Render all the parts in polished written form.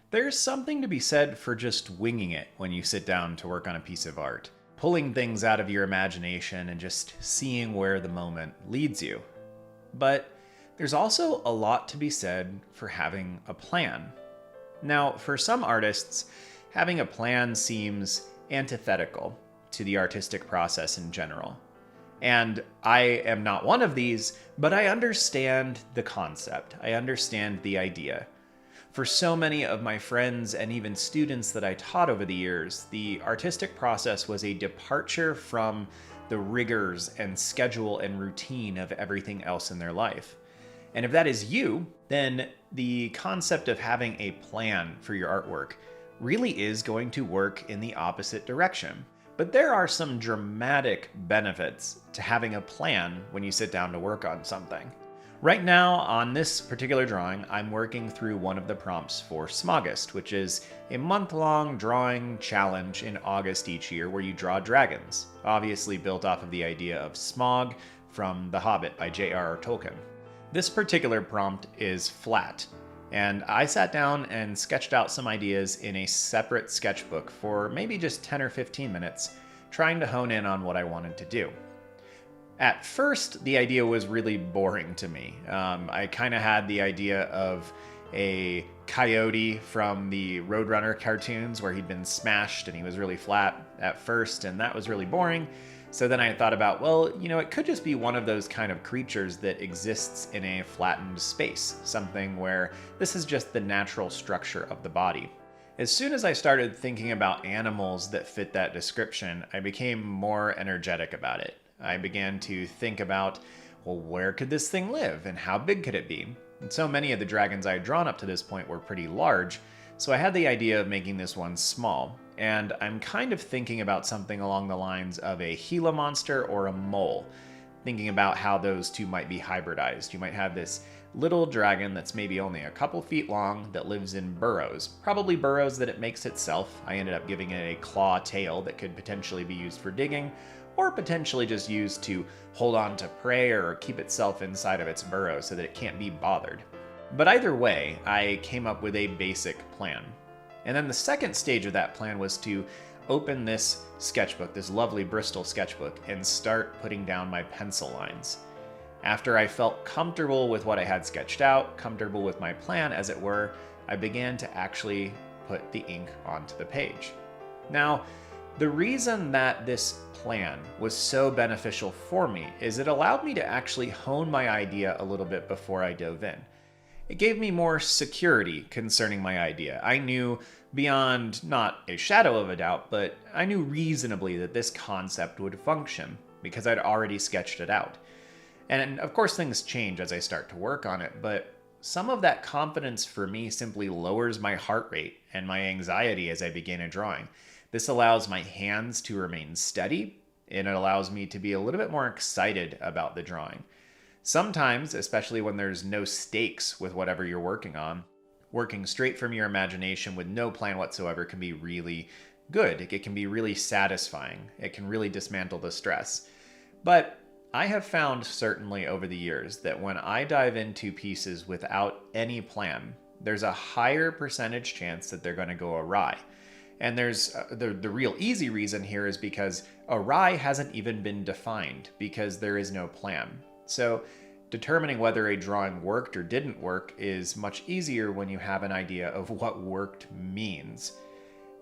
There's something to be said for just winging it when you sit down to work on a piece of art, pulling things out of your imagination and just seeing where the moment leads you. But there's also a lot to be said for having a plan. Now, for some artists, having a plan seems antithetical to the artistic process in general. And I am not one of these, but I understand the concept. I understand the idea. For so many of my friends and even students that I taught over the years, the artistic process was a departure from the rigors and schedule and routine of everything else in their life. And if that is you, then the concept of having a plan for your artwork really is going to work in the opposite direction. But there are some dramatic benefits to having a plan when you sit down to work on something. Right now, on this particular drawing, I'm working through one of the prompts for Smogist, which is a month-long drawing challenge in August each year where you draw dragons, obviously built off of the idea of Smaug from The Hobbit by J.R.R. Tolkien. This particular prompt is flat, and I sat down and sketched out some ideas in a separate sketchbook for maybe just 10 or 15 minutes, trying to hone in on what I wanted to do. At first, the idea was really boring to me. I kind of had the idea of a coyote from the Roadrunner cartoons where he'd been smashed and he was really flat at first, and that was really boring. So then I thought about, well, it could just be one of those kind of creatures that exists in a flattened space, something where this is just the natural structure of the body. As soon as I started thinking about animals that fit that description, I became more energetic about it. I began to think about, well, where could this thing live and how big could it be? And so many of the dragons I had drawn up to this point were pretty large, so I had the idea of making this one small. And I'm kind of thinking about something along the lines of a Gila monster or a mole, thinking about how those two might be hybridized. You might have this little dragon that's maybe only a couple feet long that lives in burrows, probably burrows that it makes itself. I ended up giving it a claw tail that could potentially be used for digging, or potentially just used to hold on to prey or keep itself inside of its burrow so that it can't be bothered. But either way, I came up with a basic plan. And then the second stage of that plan was to open this sketchbook, this lovely Bristol sketchbook, and start putting down my pencil lines. After I felt comfortable with what I had sketched out, comfortable with my plan as it were, I began to actually put the ink onto the page. Now, the reason that this plan was so beneficial for me is it allowed me to actually hone my idea a little bit before I dove in. It gave me more security concerning my idea. I knew beyond not a shadow of a doubt, but I knew reasonably that this concept would function because I'd already sketched it out. And of course things change as I start to work on it, but some of that confidence for me simply lowers my heart rate and my anxiety as I begin a drawing. This allows my hands to remain steady, and it allows me to be a little bit more excited about the drawing. Sometimes, especially when there's no stakes with whatever you're working on, working straight from your imagination with no plan whatsoever can be really good. It can be really satisfying. It can really dismantle the stress. But I have found certainly over the years that when I dive into pieces without any plan, there's a higher percentage chance that they're going to go awry. And there's the real easy reason here is because awry hasn't even been defined because there is no plan. So determining whether a drawing worked or didn't work is much easier when you have an idea of what worked means.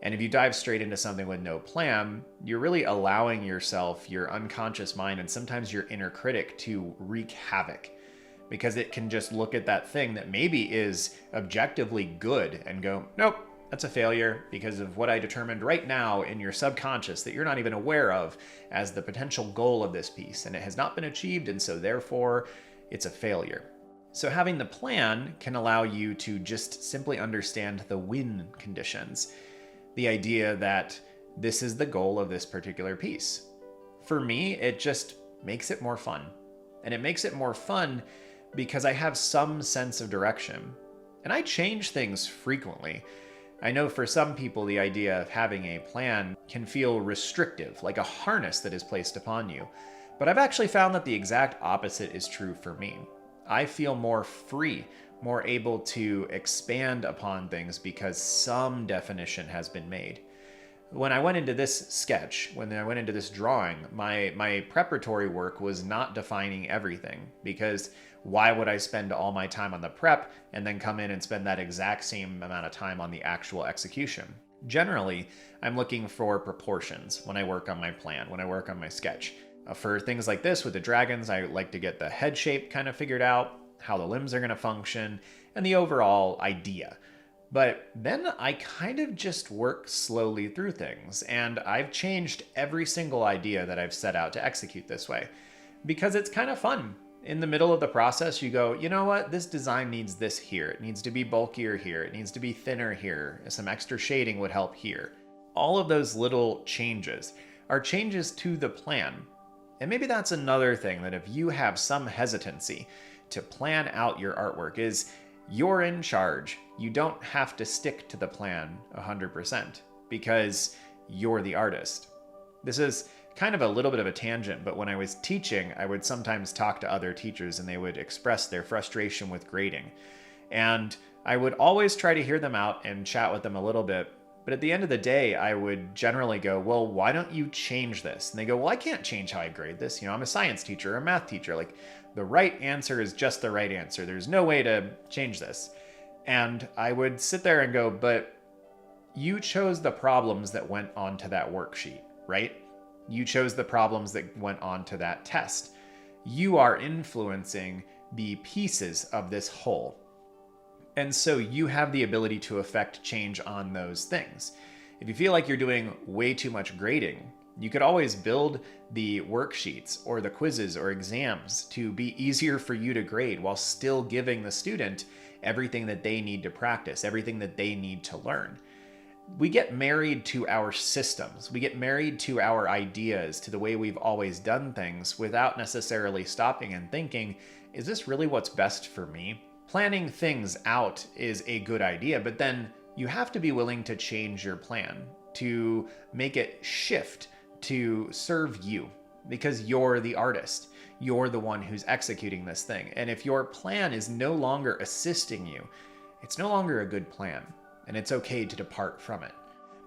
And if you dive straight into something with no plan, you're really allowing yourself, your unconscious mind, and sometimes your inner critic to wreak havoc. Because it can just look at that thing that maybe is objectively good and go, nope, that's a failure because of what I determined right now in your subconscious that you're not even aware of as the potential goal of this piece, and it has not been achieved, and so therefore it's a failure. So having the plan can allow you to just simply understand the win conditions, the idea that this is the goal of this particular piece. For me, it just makes it more fun. And it makes it more fun because I have some sense of direction. And I change things frequently. I know for some people the idea of having a plan can feel restrictive, like a harness that is placed upon you. But I've actually found that the exact opposite is true for me. I feel more free, more able to expand upon things because some definition has been made. When I went into this sketch, when I went into this drawing, my preparatory work was not defining everything, because why would I spend all my time on the prep and then come in and spend that exact same amount of time on the actual execution? Generally, I'm looking for proportions when I work on my plan, when I work on my sketch. For things like this with the dragons, I like to get the head shape kind of figured out, how the limbs are going to function, and the overall idea. But then I kind of just work slowly through things, and I've changed every single idea that I've set out to execute this way, because it's kind of fun. In the middle of the process, you go, you know what, this design needs this here. It needs to be bulkier here. It needs to be thinner here. Some extra shading would help here. All of those little changes are changes to the plan. And maybe that's another thing, that if you have some hesitancy to plan out your artwork, is you're in charge. You don't have to stick to the plan 100% because you're the artist. This is kind of a little bit of a tangent, but when I was teaching, I would sometimes talk to other teachers and they would express their frustration with grading. And I would always try to hear them out and chat with them a little bit. But at the end of the day, I would generally go, well, why don't you change this? And they go, well, I can't change how I grade this. I'm a science teacher or a math teacher. Like, the right answer is just the right answer. There's no way to change this. And I would sit there and go, but you chose the problems that went onto that worksheet, right? You chose the problems that went onto that test. You are influencing the pieces of this whole. And so you have the ability to affect change on those things. If you feel like you're doing way too much grading, you could always build the worksheets or the quizzes or exams to be easier for you to grade while still giving the student everything that they need to practice, everything that they need to learn. We get married to our systems. We get married to our ideas, to the way we've always done things, without necessarily stopping and thinking, is this really what's best for me? Planning things out is a good idea, but then you have to be willing to change your plan, to make it shift to serve you, because you're the artist. You're the one who's executing this thing. And if your plan is no longer assisting you, it's no longer a good plan, and it's okay to depart from it.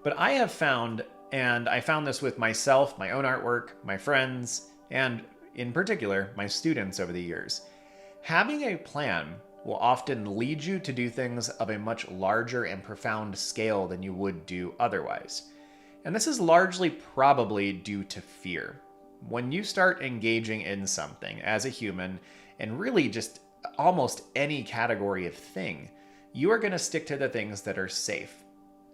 But I have found, and I found this with myself, my own artwork, my friends, and in particular, my students over the years, having a plan will often lead you to do things of a much larger and profound scale than you would do otherwise. And this is largely probably due to fear. When you start engaging in something as a human, and really just almost any category of thing, you are going to stick to the things that are safe.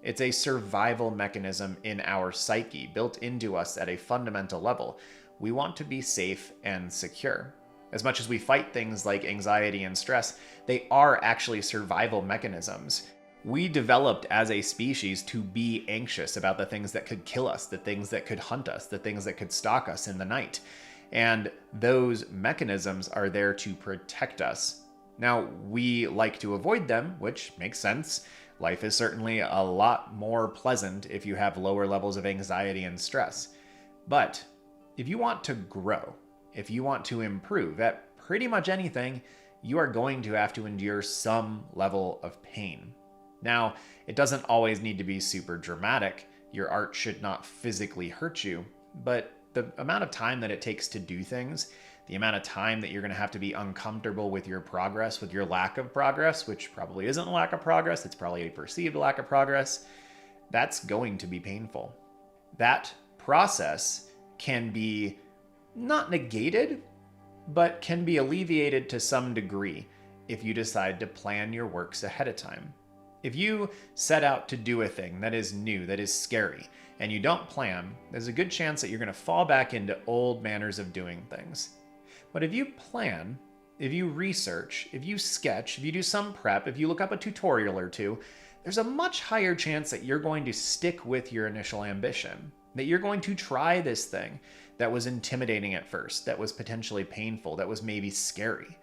It's a survival mechanism in our psyche, built into us at a fundamental level. We want to be safe and secure. As much as we fight things like anxiety and stress, they are actually survival mechanisms. We developed as a species to be anxious about the things that could kill us, the things that could hunt us, the things that could stalk us in the night. And those mechanisms are there to protect us. Now, we like to avoid them, which makes sense. Life is certainly a lot more pleasant if you have lower levels of anxiety and stress. But if you want to grow, if you want to improve at pretty much anything, you are going to have to endure some level of pain. Now, it doesn't always need to be super dramatic. Your art should not physically hurt you, but the amount of time that it takes to do things, the amount of time that you're going to have to be uncomfortable with your progress, with your lack of progress, which probably isn't a lack of progress, it's probably a perceived lack of progress, that's going to be painful. That process can be not negated, but can be alleviated to some degree if you decide to plan your works ahead of time. If you set out to do a thing that is new, that is scary, and you don't plan, there's a good chance that you're going to fall back into old manners of doing things. But if you plan, if you research, if you sketch, if you do some prep, if you look up a tutorial or two, there's a much higher chance that you're going to stick with your initial ambition, that you're going to try this thing that was intimidating at first, that was potentially painful, that was maybe scary.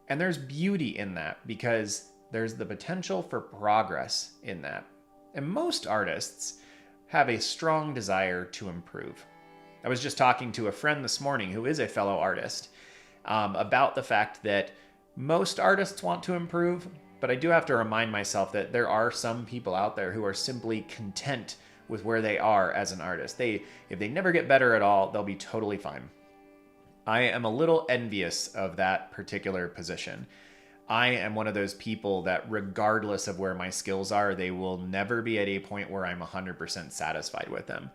And there's beauty in that because there's the potential for progress in that. And most artists have a strong desire to improve. I was just talking to a friend this morning who is a fellow artist about the fact that Most artists want to improve, but I do have to remind myself that there are some people out there who are simply content with where they are as an artist. If they never get better at all, they'll be totally fine. I am a little envious of that particular position. I am one of those people that regardless of where my skills are, they will never be at a point where I'm 100% satisfied with them.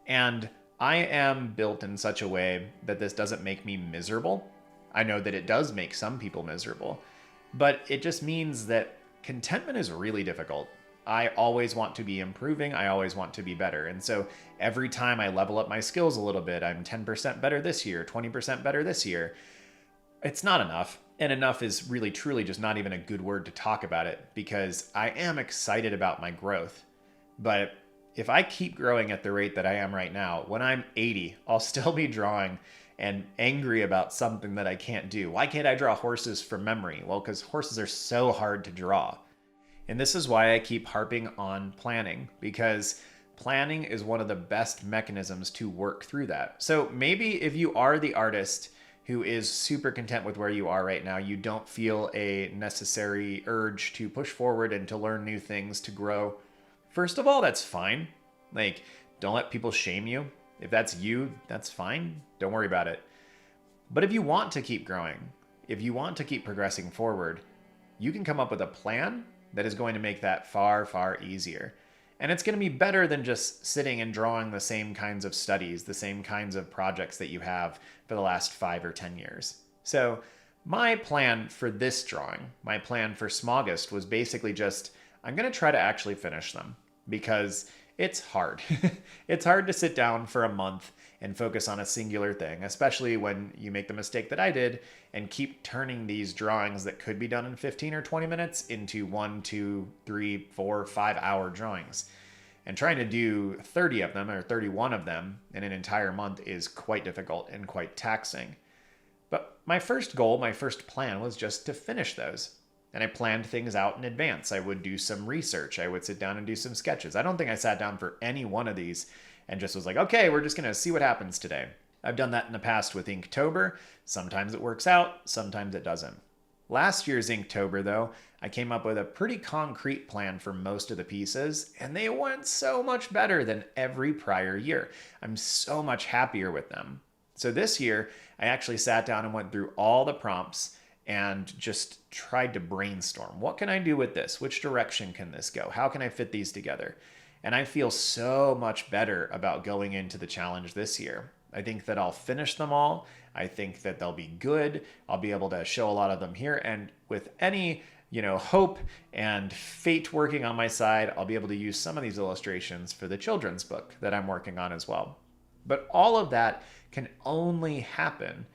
And I am built in such a way that this doesn't make me miserable. I know that it does make some people miserable, but it just means that contentment is really difficult. I always want to be improving. I always want to be better. And so every time I level up my skills a little bit, I'm 10% better this year, 20% better this year. It's not enough. And enough is really, truly just not even a good word to talk about it, because I am excited about my growth. But if I keep growing at the rate that I am right now, when I'm 80, I'll still be drawing and angry about something that I can't do. Why can't I draw horses from memory? Well, because horses are so hard to draw. And this is why I keep harping on planning, because planning is one of the best mechanisms to work through that. So maybe if you are the artist who is super content with where you are right now, you don't feel a necessary urge to push forward and to learn new things, to grow. First of all, that's fine. Like, don't let people shame you. If that's you, that's fine. Don't worry about it. But if you want to keep growing, if you want to keep progressing forward, you can come up with a plan that is going to make that far, far easier. And it's going to be better than just sitting and drawing the same kinds of studies, the same kinds of projects that you have for the last 5 or 10 years. So my plan for this drawing, my plan for Smogist, was basically just, I'm going to try to actually finish them, because it's hard. It's hard to sit down for a month and focus on a singular thing, especially when you make the mistake that I did and keep turning these drawings that could be done in 15 or 20 minutes into 1, 2, 3, 4, 5 hour drawings. And trying to do 30 of them or 31 of them in an entire month is quite difficult and quite taxing. But my first goal, my first plan, was just to finish those. And I planned things out in advance. I would do some research. I would sit down and do some sketches. I don't think I sat down for any one of these and just was like, okay, we're just going to see what happens today. I've done that in the past with Inktober. Sometimes it works out, sometimes it doesn't. Last year's Inktober, though, I came up with a pretty concrete plan for most of the pieces, and they went so much better than every prior year. I'm so much happier with them. So this year, I actually sat down and went through all the prompts and just tried to brainstorm. What can I do with this? Which direction can this go? How can I fit these together? And I feel so much better about going into the challenge this year. I think that I'll finish them all. I think that they'll be good. I'll be able to show a lot of them here. And with any, hope and fate working on my side, I'll be able to use some of these illustrations for the children's book that I'm working on as well. But all of that can only happen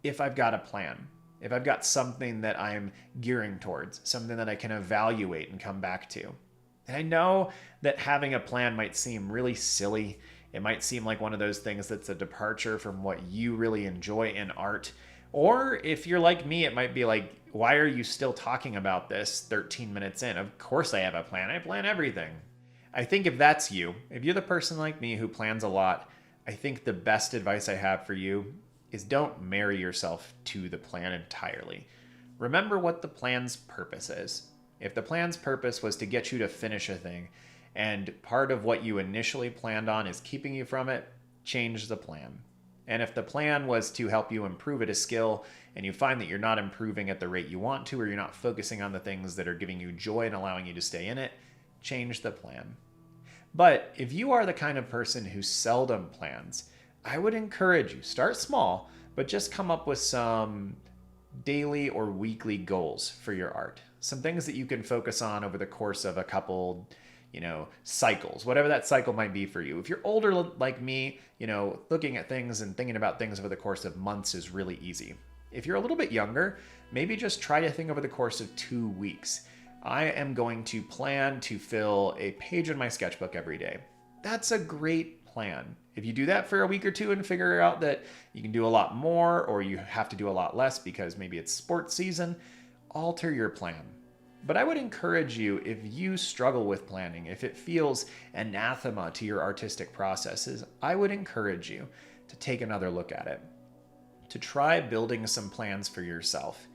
if I've got a plan. If I've got something that I'm gearing towards, something that I can evaluate and come back to. And I know that having a plan might seem really silly. It might seem like one of those things that's a departure from what you really enjoy in art. Or if you're like me, it might be like, why are you still talking about this 13 minutes in? Of course I have a plan. I plan everything. I think if that's you, if you're the person like me who plans a lot, I think the best advice I have for you is don't marry yourself to the plan entirely. Remember what the plan's purpose is. If the plan's purpose was to get you to finish a thing, and part of what you initially planned on is keeping you from it, change the plan. And if the plan was to help you improve at a skill, and you find that you're not improving at the rate you want to, or you're not focusing on the things that are giving you joy and allowing you to stay in it, change the plan. But if you are the kind of person who seldom plans, I would encourage you, start small, but just come up with some daily or weekly goals for your art. Some things that you can focus on over the course of a couple, cycles, whatever that cycle might be for you. If you're older like me, looking at things and thinking about things over the course of months is really easy. If you're a little bit younger, maybe just try to think over the course of 2 weeks. I am going to plan to fill a page in my sketchbook every day. That's a great plan. If you do that for a week or two and figure out that you can do a lot more, or you have to do a lot less because maybe it's sports season, alter your plan. But I would encourage you, if you struggle with planning, if it feels anathema to your artistic processes, I would encourage you to take another look at it, to try building some plans for yourself.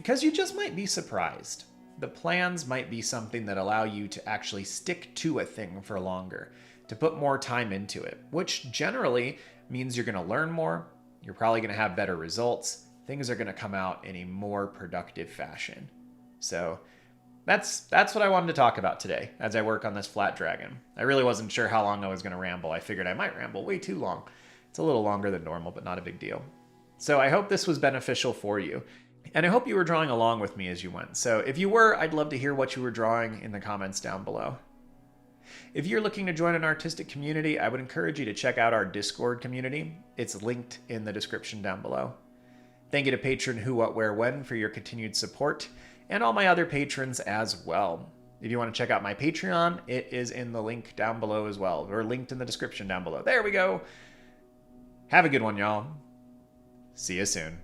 because you just might be surprised. The plans might be something that allow you to actually stick to a thing for longer, to put more time into it, which generally means you're going to learn more, you're probably going to have better results, things are going to come out in a more productive fashion. So that's what I wanted to talk about today as I work on this flat dragon. I really wasn't sure how long I was going to ramble. I figured I might ramble way too long. It's a little longer than normal, but not a big deal. So I hope this was beneficial for you. And I hope you were drawing along with me as you went. So if you were, I'd love to hear what you were drawing in the comments down below. If you're looking to join an artistic community, I would encourage you to check out our Discord community. It's linked in the description down below. Thank you to patron Who, What, Where, When for your continued support, and all my other patrons as well. If you want to check out my Patreon, it is in the link down below as well, or linked in the description down below. There we go. Have a good one, y'all. See you soon.